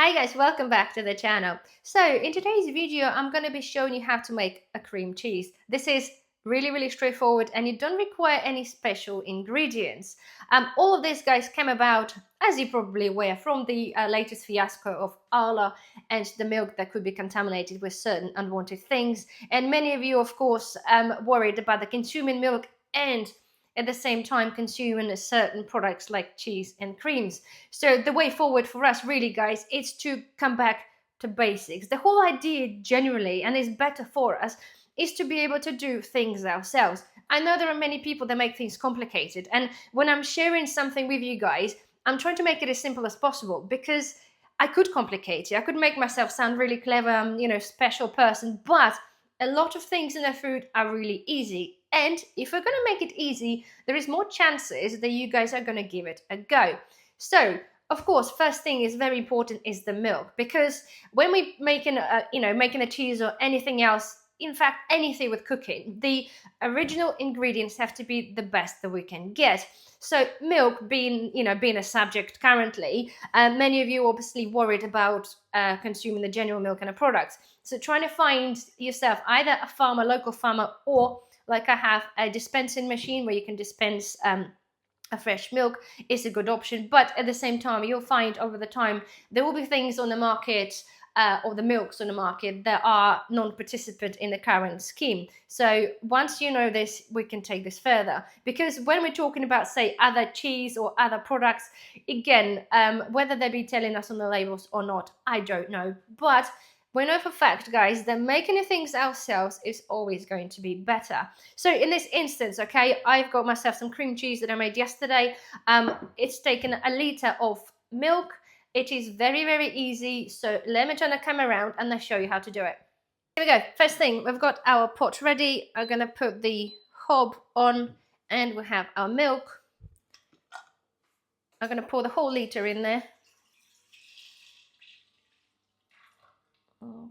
Hi guys, welcome back to the channel. So in today's video, I'm going to be showing you how to make a cream cheese. This is really straightforward and you don't require any special ingredients. All of this, guys, came about, as you probably aware, from the latest fiasco of Arla and the milk that could be contaminated with certain unwanted things. And many of you, of course, worried about the consuming milk and at the same time consuming certain products like cheese and creams. So the way forward for us really, guys, is to come back to basics. The whole idea generally, and is better for us, is to be able to do things ourselves. I know there are many people that make things complicated, and when I'm sharing something with you guys, I'm trying to make it as simple as possible, because I could complicate it. I could make myself sound really clever, special person, but a lot of things in the food are really easy. And if we're going to make it easy, there is more chances that you guys are going to give it a go. So, of course, first thing is very important is the milk, because when we making a cheese or anything else, in fact, anything with cooking, the original ingredients have to be the best that we can get. So milk being a subject currently, many of you obviously worried about consuming the genuine milk in a product. So trying to find yourself either a local farmer, or like I have a dispensing machine where you can dispense a fresh milk is a good option. But at the same time, you'll find over the time there will be things on the market or the milks on the market that are non-participant in the current scheme. So once you know this, we can take this further, because when we're talking about, say, other cheese or other products, again, whether they be telling us on the labels or not, I don't know, but we know for a fact, guys, that making things ourselves is always going to be better. So in this instance, okay, I've got myself some cream cheese that I made yesterday. It's taken a liter of milk. It is very easy. So let me turn the camera around and I'll show you how to do it. Here we go. First thing, we've got our pot ready. I'm going to put the hob on and we have our milk. I'm going to pour the whole liter in there.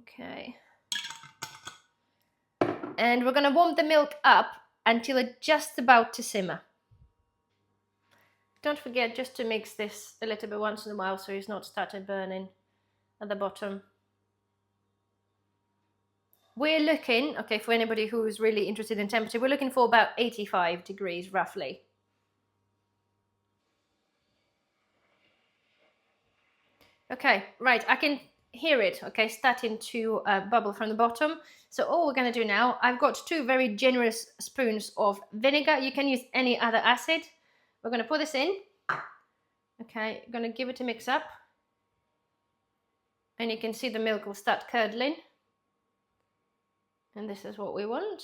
Okay. And we're going to warm the milk up until it's just about to simmer. Don't forget just to mix this a little bit once in a while so it's not started burning at the bottom. We're looking, okay, for anybody who's really interested in temperature, we're looking for about 85 degrees roughly. Okay, right, I can hear it, okay, starting to bubble from the bottom. So all we're going to do now, I've got 2 very generous spoons of vinegar. You can use any other acid. We're going to pour this in. Okay, I'm going to give it a mix up. And you can see the milk will start curdling. And this is what we want.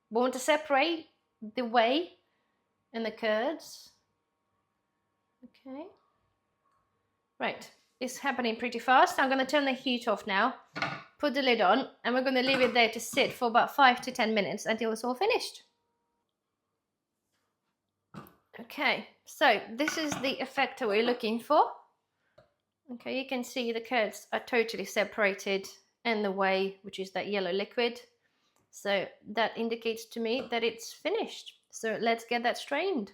We want to separate the whey and the curds. Okay. Right, it's happening pretty fast. I'm going to turn the heat off now, put the lid on, and we're going to leave it there to sit for about 5 to 10 minutes until it's all finished. Okay, so this is the effect that we're looking for. Okay, you can see the curds are totally separated and the whey, which is that yellow liquid. So that indicates to me that it's finished. So let's get that strained.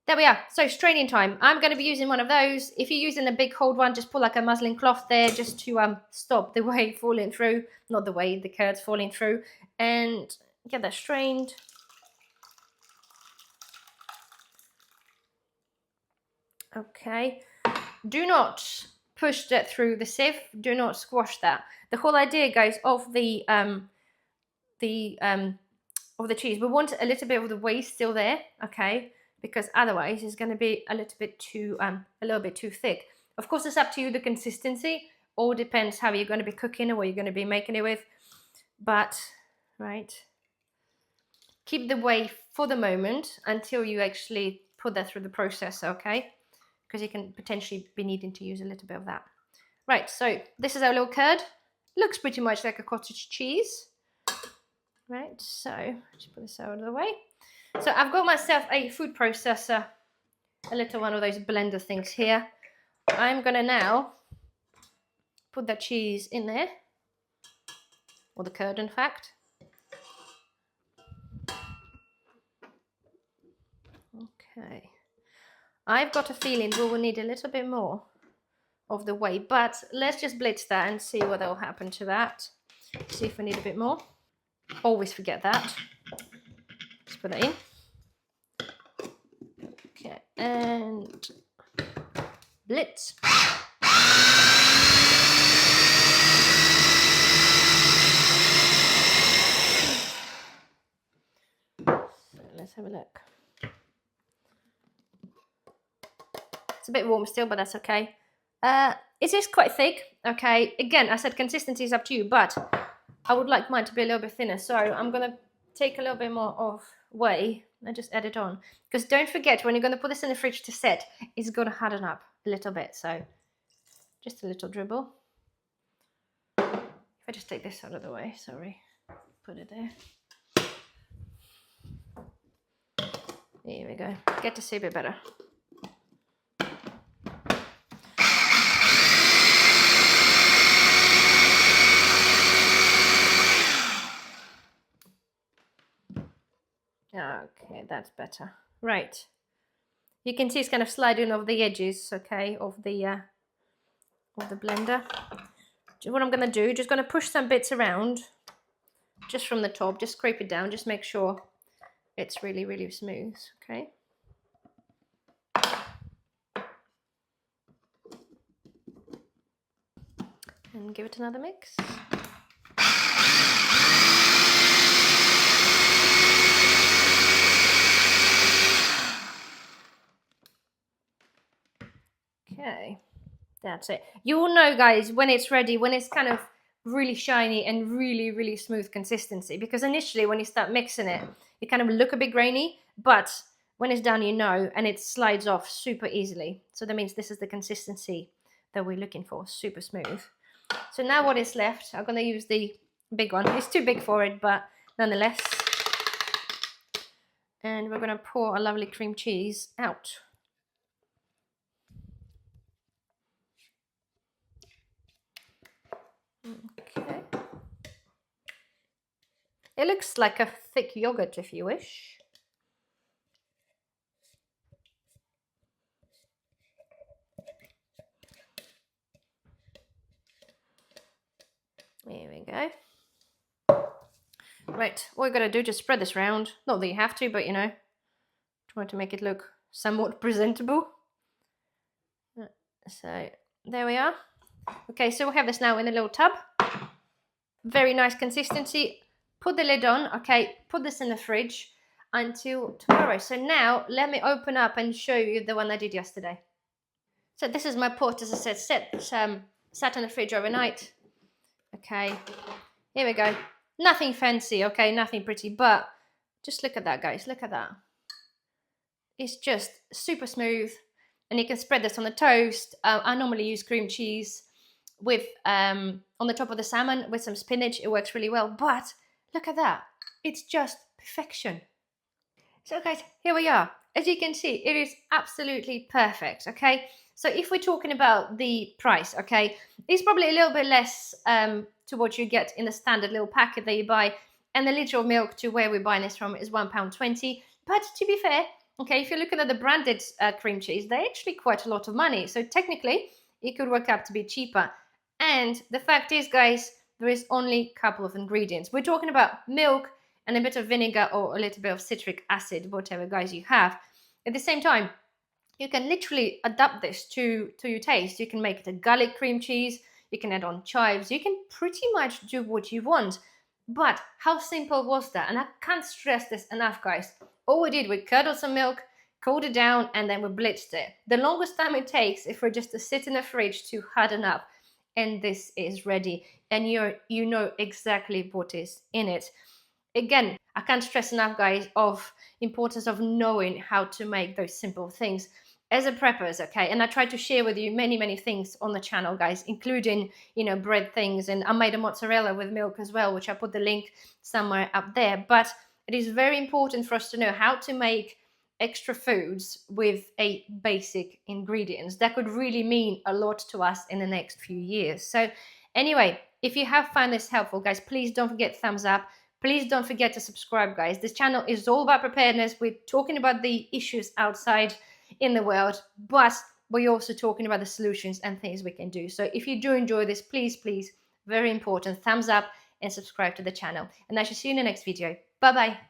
There we are. So straining time. I'm going to be using one of those. If you're using a big cold one, just pull like a muslin cloth there just to stop the whey falling through. Not the whey, the curds falling through. And get that strained. Okay. Do not push that through the sieve. Do not squash that. The whole idea, guys, of the cheese, we want a little bit of the whey still there, okay? Because otherwise it's going to be a little bit too thick. Of course, it's up to you, the consistency. All depends how you're going to be cooking or what you're going to be making it with. But right, keep the whey for the moment until you actually put that through the process, okay? Because you can potentially be needing to use a little bit of that. Right, so this is our little curd. Looks pretty much like a cottage cheese. Right, so just put this out of the way. So I've got myself a food processor, a little one of those blender things here. I'm gonna now put the cheese in there, or the curd in fact. Okay. I've got a feeling we will need a little bit more of the way. But let's just blitz that and see what will happen to that. See if we need a bit more. Always forget that. Let's put that in. Okay, and blitz. So let's have a look. It's a bit warm still, but that's okay. It is quite thick. Okay, again, I said consistency is up to you, but I would like mine to be a little bit thinner. So I'm gonna take a little bit more of whey and just add it on. Because don't forget, when you're gonna put this in the fridge to set, it's gonna harden up a little bit. So just a little dribble. If I just take this out of the way, sorry, put it there. There we go. Get to see a bit better. Okay, that's better. Right. You can see it's kind of sliding off the edges, okay, of the blender. What I'm going to do, just going to push some bits around, just from the top, just scrape it down, just make sure it's really, really smooth, okay. And give it another mix. Okay, that's it. You will know, guys, when it's ready, when it's kind of really shiny and really, really smooth consistency, because initially when you start mixing it, it kind of look a bit grainy, but when it's done, you know, and it slides off super easily. So that means this is the consistency that we're looking for, super smooth. So now what is left, I'm going to use the big one. It's too big for it, but nonetheless. And we're going to pour a lovely cream cheese out. Okay. It looks like a thick yogurt if you wish. There we go. Right, what we're going to do, just spread this around. Not that you have to, but you know, trying to make it look somewhat presentable. So there we are. Okay, so we have this now in a little tub. Very nice consistency. Put the lid on. Okay, put this in the fridge until tomorrow. So now let me open up and show you the one I did yesterday. So this is my pot, as I said, sat in the fridge overnight. Okay, here we go. Nothing fancy, okay, nothing pretty, but just look at that, guys. Look at that. It's just super smooth, and you can spread this on the toast. I normally use cream cheese with on the top of the salmon with some spinach. It works really well, but look at that. It's just perfection. So guys, here we are. As you can see, it is absolutely perfect, okay? So if we're talking about the price, okay, it's probably a little bit less to what you get in the standard little packet that you buy, and the liter of milk to where we're buying this from is £1.20. But to be fair, okay, if you're looking at the branded cream cheese, they're actually quite a lot of money. So technically, it could work out to be cheaper. And the fact is, guys, there is only a couple of ingredients. We're talking about milk and a bit of vinegar or a little bit of citric acid, whatever, guys, you have. At the same time, you can literally adapt this to your taste. You can make it a garlic cream cheese. You can add on chives. You can pretty much do what you want. But how simple was that? And I can't stress this enough, guys. All we did, we curdled some milk, cooled it down, and then we blitzed it. The longest time it takes if we're just to sit in the fridge to harden up. And this is ready. And you know exactly what is in it. Again, I can't stress enough, guys, of importance of knowing how to make those simple things as a preppers, okay? And I try to share with you many things on the channel, guys, including, you know, bread things. And I made a mozzarella with milk as well, which I put the link somewhere up there. But it is very important for us to know how to make extra foods with a basic ingredients. That could really mean a lot to us in the next few years. So anyway, if you have found this helpful, guys, please don't forget thumbs up. Please don't forget to subscribe, guys. This channel is all about preparedness. We're talking about the issues outside in the world, but we're also talking about the solutions and things we can do. So if you do enjoy this, please, very important, thumbs up and subscribe to the channel. And I shall see you in the next video. Bye bye.